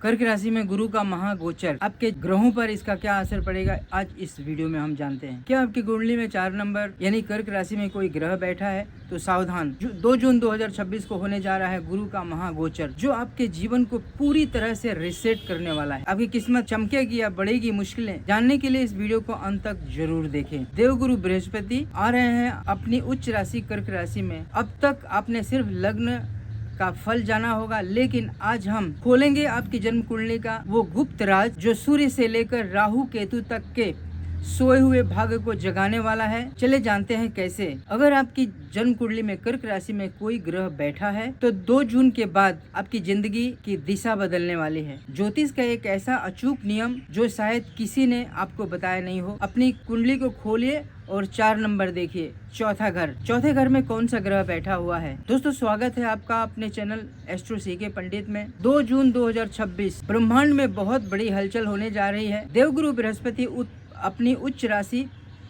कर्क राशि में गुरु का महागोचर आपके ग्रहों पर इसका क्या असर पड़ेगा, आज इस वीडियो में हम जानते हैं। क्या आपकी कुंडली में 4 नंबर यानी कर्क राशि में कोई ग्रह बैठा है तो सावधान। 2 जून 2026 को होने जा रहा है गुरु का महागोचर, जो आपके जीवन को पूरी तरह से रिसेट करने वाला है। आपकी किस्मत चमकेगी या बढ़ेगी मुश्किलें, जानने के लिए इस वीडियो को अंत तक जरूर देखें। देवगुरु बृहस्पति आ रहे हैं अपनी उच्च राशि कर्क राशि में। अब तक आपने सिर्फ लग्न का फल जाना होगा, लेकिन आज हम खोलेंगे आपकी जन्म कुंडली का वो गुप्त राज जो सूर्य से लेकर राहु केतु तक के सोए हुए भाग्य को जगाने वाला है। चले जानते हैं कैसे। अगर आपकी जन्म कुंडली में कर्क राशि में कोई ग्रह बैठा है तो 2 जून के बाद आपकी जिंदगी की दिशा बदलने वाली है। ज्योतिष का एक ऐसा अचूक नियम जो शायद किसी ने आपको बताया नहीं हो। अपनी कुंडली को खोलिए और 4 नंबर देखिए, चौथे घर में कौन सा ग्रह बैठा हुआ है। दोस्तों, स्वागत है आपका अपने चैनल एस्ट्रो सीके पंडित में। 2 जून 2026 ब्रह्मांड में बहुत बड़ी हलचल होने जा रही है। देवगुरु बृहस्पति अपनी उच्च राशि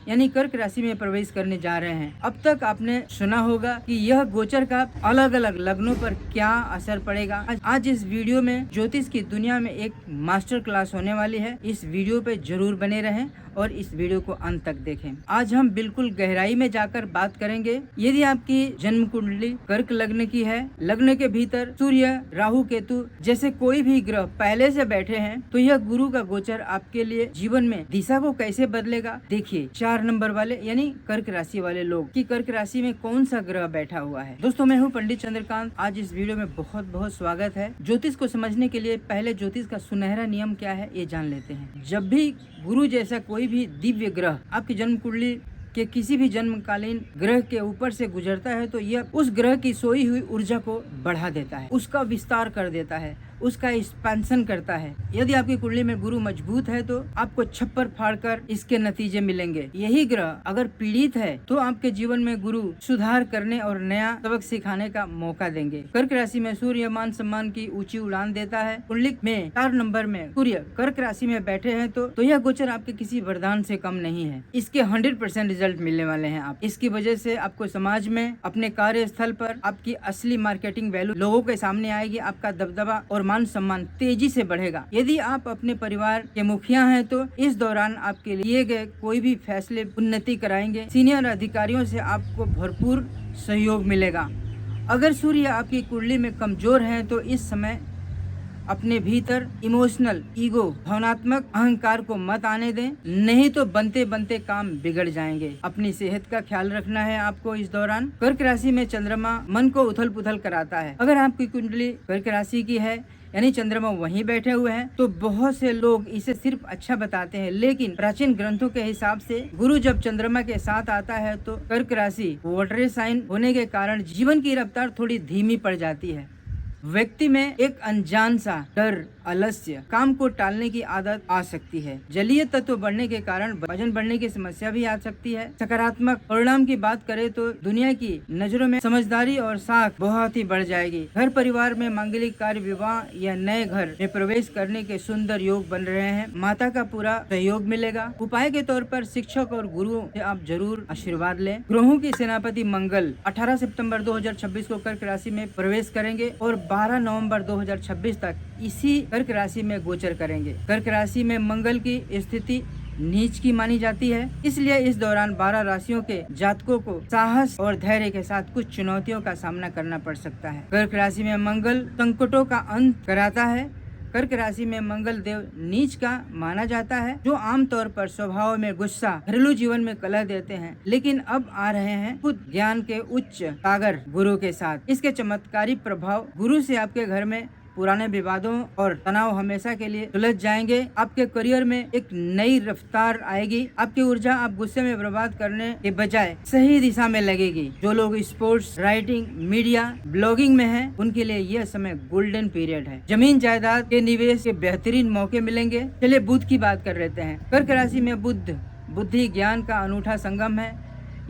यानी कर्क राशि में प्रवेश करने जा रहे हैं। अब तक आपने सुना होगा कि यह गोचर का अलग अलग लग्नों पर क्या असर पड़ेगा। आज इस वीडियो में ज्योतिष की दुनिया में एक मास्टर क्लास होने वाली है। इस वीडियो पे जरूर बने रहें और इस वीडियो को अंत तक देखें। आज हम बिल्कुल गहराई में जाकर बात करेंगे। यदि आपकी जन्म कुंडली कर्क लग्न की है, लग्न के भीतर सूर्य, राहु, केतु जैसे कोई भी ग्रह पहले से बैठे हैं, तो यह गुरु का गोचर आपके लिए जीवन में दिशा को कैसे बदलेगा। देखिए 4 नंबर वाले यानी कर्क राशि वाले लोग की कर्क राशि में कौन सा ग्रह बैठा हुआ है। दोस्तों, मैं हूँ पंडित चंद्रकांत। आज इस वीडियो में बहुत बहुत स्वागत है। ज्योतिष को समझने के लिए पहले ज्योतिष का सुनहरा नियम क्या है ये जान लेते हैं। जब भी गुरु जैसा कोई भी दिव्य ग्रह आपकी जन्म कुंडली के किसी भी जन्मकालीन ग्रह के ऊपर से गुजरता है तो यह उस ग्रह की सोई हुई ऊर्जा को बढ़ा देता है, उसका विस्तार कर देता है, उसका एक्सपेंशन करता है। यदि आपकी कुंडली में गुरु मजबूत है तो आपको छप्पर फाड़कर इसके नतीजे मिलेंगे। यही ग्रह अगर पीड़ित है तो आपके जीवन में गुरु सुधार करने और नया सबक सिखाने का मौका देंगे। कर्क राशि में सूर्य मान सम्मान की ऊंची उड़ान देता है। कुंडली में 4 नंबर में सूर्य कर्क राशि में बैठे हैं तो यह गोचर आपके किसी वरदान से कम नहीं है। इसके 100% रिजल्ट मिलने वाले हैं। आप इसकी वजह से आपको समाज में, अपने कार्य स्थल पर आपकी असली मार्केटिंग वैल्यू लोगों के सामने आएगी। आपका दबदबा और मान सम्मान तेजी से बढ़ेगा। यदि आप अपने परिवार के मुखिया हैं तो इस दौरान आपके लिए गए कोई भी फैसले उन्नति कराएंगे। सीनियर अधिकारियों से आपको भरपूर सहयोग मिलेगा। अगर सूर्य आपकी कुंडली में कमजोर है तो इस समय अपने भीतर इमोशनल ईगो, भावनात्मक अहंकार को मत आने दें, नहीं तो बनते बनते काम बिगड़ जाएंगे। अपनी सेहत का ख्याल रखना है आपको इस दौरान। कर्क राशि में चंद्रमा मन को उथल पुथल कराता है। अगर आपकी कुंडली कर्क राशि की है यानी चंद्रमा वहीं बैठे हुए हैं तो बहुत से लोग इसे सिर्फ अच्छा बताते हैं, लेकिन प्राचीन ग्रंथों के हिसाब से गुरु जब चंद्रमा के साथ आता है तो कर्क राशि वाटर साइन होने के कारण जीवन की रफ्तार थोड़ी धीमी पड़ जाती है। व्यक्ति में एक अनजान सा डर, आलस्य, काम को टालने की आदत आ सकती है। जलीय तत्व बढ़ने के कारण वजन बढ़ने की समस्या भी आ सकती है। सकारात्मक परिणाम की बात करें तो दुनिया की नजरों में समझदारी और साख बहुत ही बढ़ जाएगी। घर परिवार में मांगलिक कार्य, विवाह या नए घर में प्रवेश करने के सुंदर योग बन रहे हैं। माता का पूरा सहयोग मिलेगा। उपाय के तौर पर शिक्षक और गुरुओं से आप जरूर आशीर्वाद लें। ग्रहों की सेनापति मंगल 18 सितंबर 2026 को कर्क राशि में प्रवेश करेंगे और 12 नवंबर 2026 तक इसी कर्क राशि में गोचर करेंगे। कर्क राशि में मंगल की स्थिति नीच की मानी जाती है, इसलिए इस दौरान 12 राशियों के जातकों को साहस और धैर्य के साथ कुछ चुनौतियों का सामना करना पड़ सकता है। कर्क राशि में मंगल संकटों का अंत कराता है। कर्क राशि में मंगल देव नीच का माना जाता है, जो आमतौर पर स्वभाव में गुस्सा, घरेलू जीवन में कलह देते हैं, लेकिन अब आ रहे हैं खुद ज्ञान के उच्च सागर गुरु के साथ। इसके चमत्कारी प्रभाव गुरु से आपके घर में पुराने विवादों और तनाव हमेशा के लिए सुलझ जाएंगे। आपके करियर में एक नई रफ्तार आएगी। आपकी ऊर्जा आप गुस्से में बर्बाद करने के बजाय सही दिशा में लगेगी। जो लोग स्पोर्ट्स, राइटिंग, मीडिया, ब्लॉगिंग में हैं, उनके लिए यह समय गोल्डन पीरियड है। जमीन जायदाद के निवेश के बेहतरीन मौके मिलेंगे। चलिए बुध की बात कर लेते हैं। कर्क राशि में बुद्धि ज्ञान का अनूठा संगम है।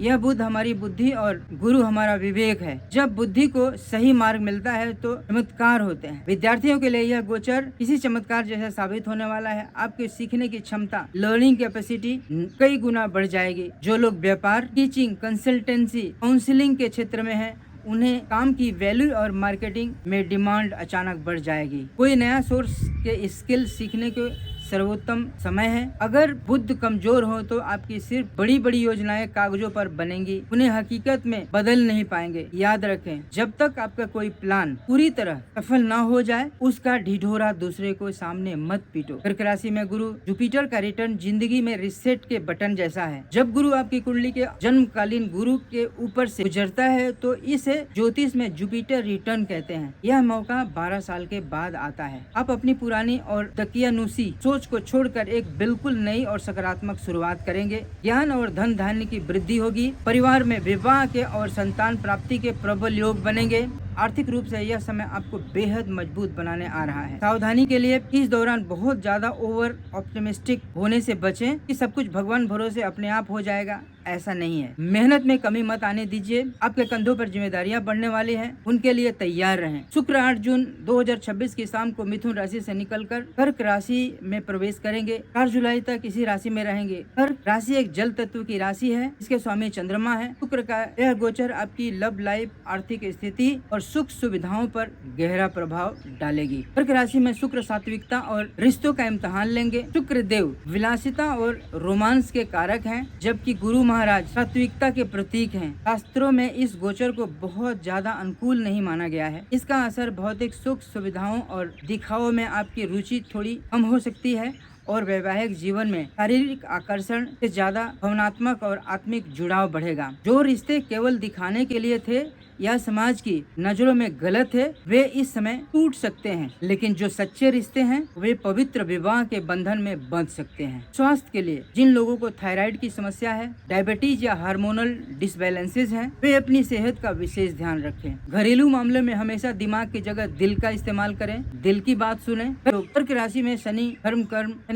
यह बुध हमारी बुद्धि और गुरु हमारा विवेक है। जब बुद्धि को सही मार्ग मिलता है तो चमत्कार होते हैं। विद्यार्थियों के लिए यह गोचर किसी चमत्कार जैसा साबित होने वाला है। आपके सीखने की क्षमता, लर्निंग कैपेसिटी कई गुना बढ़ जाएगी। जो लोग व्यापार, टीचिंग, कंसल्टेंसी, काउंसलिंग के क्षेत्र में हैं, उन्हें काम की वैल्यू और मार्केटिंग में डिमांड अचानक बढ़ जाएगी। कोई नया सोर्स के स्किल सीखने के सर्वोत्तम समय है। अगर बुद्ध कमजोर हो तो आपकी सिर्फ बड़ी बड़ी योजनाएं कागजों पर बनेंगी, उन्हें हकीकत में बदल नहीं पाएंगे। याद रखें, जब तक आपका कोई प्लान पूरी तरह सफल न हो जाए उसका ढिढोरा दूसरे को सामने मत पीटो। कर्क राशि में गुरु जुपिटर का रिटर्न जिंदगी में रिसेट के बटन जैसा है। जब गुरु आपकी कुंडली के जन्मकालीन गुरु के ऊपर से गुजरता है तो इसे ज्योतिष में जुपिटर रिटर्न कहते हैं। यह मौका 12 साल के बाद आता है। आप अपनी पुरानी और दकियानुसी सोच को छोड़कर एक बिल्कुल नई और सकारात्मक शुरुआत करेंगे। ज्ञान और धन धान्य की वृद्धि होगी। परिवार में विवाह के और संतान प्राप्ति के प्रबल योग बनेंगे। आर्थिक रूप से यह समय आपको बेहद मजबूत बनाने आ रहा है। सावधानी के लिए इस दौरान बहुत ज्यादा ओवर ऑप्टिमिस्टिक होने से बचें कि सब कुछ भगवान भरोसे अपने आप हो जाएगा, ऐसा नहीं है। मेहनत में कमी मत आने दीजिए। आपके कंधों पर जिम्मेदारियां बढ़ने वाली हैं, उनके लिए तैयार रहें। शुक्र 8 जून 2026 की शाम को मिथुन राशि से निकलकर कर्क राशि में प्रवेश करेंगे। 4 जुलाई तक इसी राशि में रहेंगे। कर्क राशि एक जल तत्व की राशि है, इसके स्वामी चंद्रमा है। शुक्र का यह गोचर आपकी लव लाइफ, आर्थिक स्थिति और सुख सुविधाओं पर गहरा प्रभाव डालेगी। कर्क राशि में शुक्र सात्विकता और रिश्तों का इम्तिहान लेंगे। शुक्र देव विलासिता और रोमांस के कारक हैं, जबकि गुरु महाराज सात्विकता के प्रतीक हैं। शास्त्रों में इस गोचर को बहुत ज्यादा अनुकूल नहीं माना गया है। इसका असर भौतिक सुख सुविधाओं और दिखावों में आपकी रुचि थोड़ी कम हो सकती है और वैवाहिक जीवन में शारीरिक आकर्षण से ज्यादा भावनात्मक और आत्मिक जुड़ाव बढ़ेगा। जो रिश्ते केवल दिखाने के लिए थे या समाज की नजरों में गलत है, वे इस समय टूट सकते हैं, लेकिन जो सच्चे रिश्ते हैं वे पवित्र विवाह के बंधन में बंध सकते हैं। स्वास्थ्य के लिए जिन लोगों को थायराइड की समस्या है, डायबिटीज या हार्मोनल डिसबैलेंसेज हैं, वे अपनी सेहत का विशेष ध्यान रखें। घरेलू मामलों में हमेशा दिमाग की जगह दिल का इस्तेमाल करें, दिल की बात सुने। कर्क राशि में शनि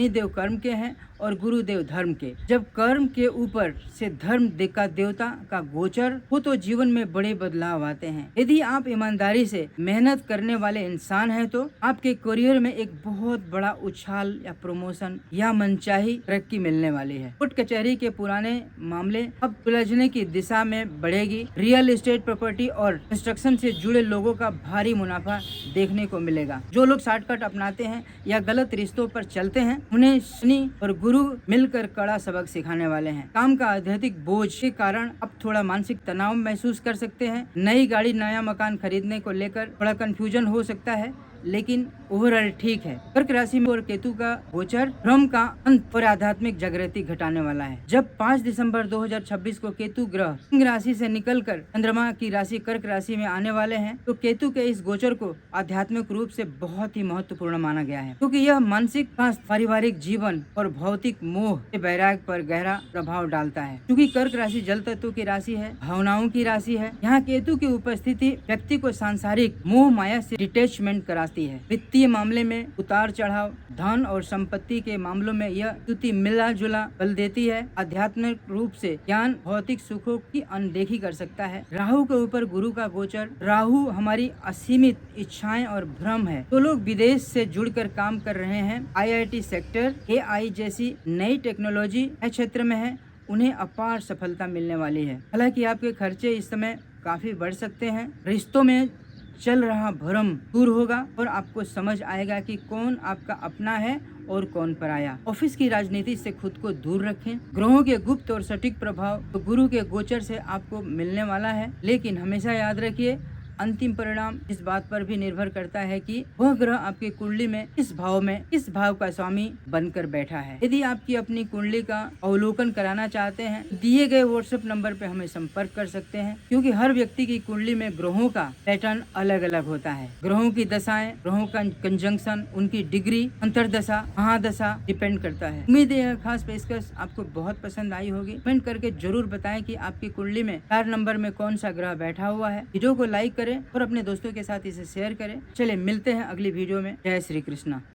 देव कर्म के हैं और गुरुदेव धर्म के। जब कर्म के ऊपर से धर्म का देवता का गोचर हो तो जीवन में बड़े बदलाव आते हैं। यदि आप ईमानदारी से मेहनत करने वाले इंसान हैं तो आपके करियर में एक बहुत बड़ा उछाल या प्रमोशन या मनचाही तरक्की मिलने वाली है। कोर्ट कचहरी के पुराने मामले अब सुलझने की दिशा में बढ़ेगी। रियल एस्टेट, प्रॉपर्टी और कंस्ट्रक्शन से जुड़े लोगों का भारी मुनाफा देखने को मिलेगा। जो लोग शॉर्टकट अपनाते हैं या गलत रिश्तों पर चलते हैं, उन्हें शनि और गुरु मिलकर कड़ा सबक सिखाने वाले हैं। काम का अत्यधिक बोझ के कारण आप थोड़ा मानसिक तनाव महसूस कर सकते हैं। नई गाड़ी, नया मकान खरीदने को लेकर थोड़ा कंफ्यूजन हो सकता है, लेकिन ओवरऑल ठीक है। कर्क राशि में और केतु का गोचर भ्रम का अंत और आध्यात्मिक जागृति घटाने वाला है। जब 5 दिसंबर 2026 को केतु ग्रह सिंह राशि से निकलकर चंद्रमा की राशि कर्क राशि में आने वाले हैं, तो केतु के इस गोचर को आध्यात्मिक रूप से बहुत ही महत्वपूर्ण माना गया है, क्योंकि यह मानसिक स्वास्थ्य, पारिवारिक जीवन और भौतिक मोह के वैराग्य पर गहरा प्रभाव डालता है। क्योंकि कर्क राशि जल तत्व की राशि है, भावनाओं की राशि है, यहाँ केतु की उपस्थिति व्यक्ति को सांसारिक मोह माया से डिटैचमेंट करा है। वित्तीय मामले में उतार चढ़ाव, धन और संपत्ति के मामलों में यह स्थिति मिला जुला बल देती है। आध्यात्मिक रूप से ज्ञान भौतिक सुखों की अनदेखी कर सकता है। राहु के ऊपर गुरु का गोचर, राहु हमारी असीमित इच्छाएं और भ्रम है। तो लोग विदेश से जुड़कर काम कर रहे हैं, IIT सेक्टर, AI जैसी नई टेक्नोलॉजी क्षेत्र में है, उन्हें अपार सफलता मिलने वाली है। हालांकि आपके खर्चे इस समय काफी बढ़ सकते हैं। रिश्तों में चल रहा भ्रम दूर होगा और आपको समझ आएगा कि कौन आपका अपना है और कौन पराया। ऑफिस की राजनीति से खुद को दूर रखें। ग्रहों के गुप्त और सटीक प्रभाव तो गुरु के गोचर से आपको मिलने वाला है, लेकिन हमेशा याद रखिए अंतिम परिणाम इस बात पर भी निर्भर करता है कि वह ग्रह आपकी कुंडली में किस भाव का स्वामी बनकर बैठा है। यदि आपकी अपनी कुंडली का अवलोकन कराना चाहते हैं, दिए गए व्हाट्सएप नंबर पर हमें संपर्क कर सकते हैं, क्योंकि हर व्यक्ति की कुंडली में ग्रहों का पैटर्न अलग अलग होता है। ग्रहों की दशाएं, ग्रहों का कंजंक्शन, उनकी डिग्री, अंतरदशा, महादशा डिपेंड करता है। उम्मीद है यह खास पेशकश आपको बहुत पसंद आई होगी। कमेंट करके जरूर बताएं कि आपकी कुंडली में 4 नंबर में कौन सा ग्रह बैठा हुआ है। वीडियो को लाइक करें और अपने दोस्तों के साथ इसे शेयर करें। चलिए मिलते हैं अगली वीडियो में। जय श्री कृष्णा।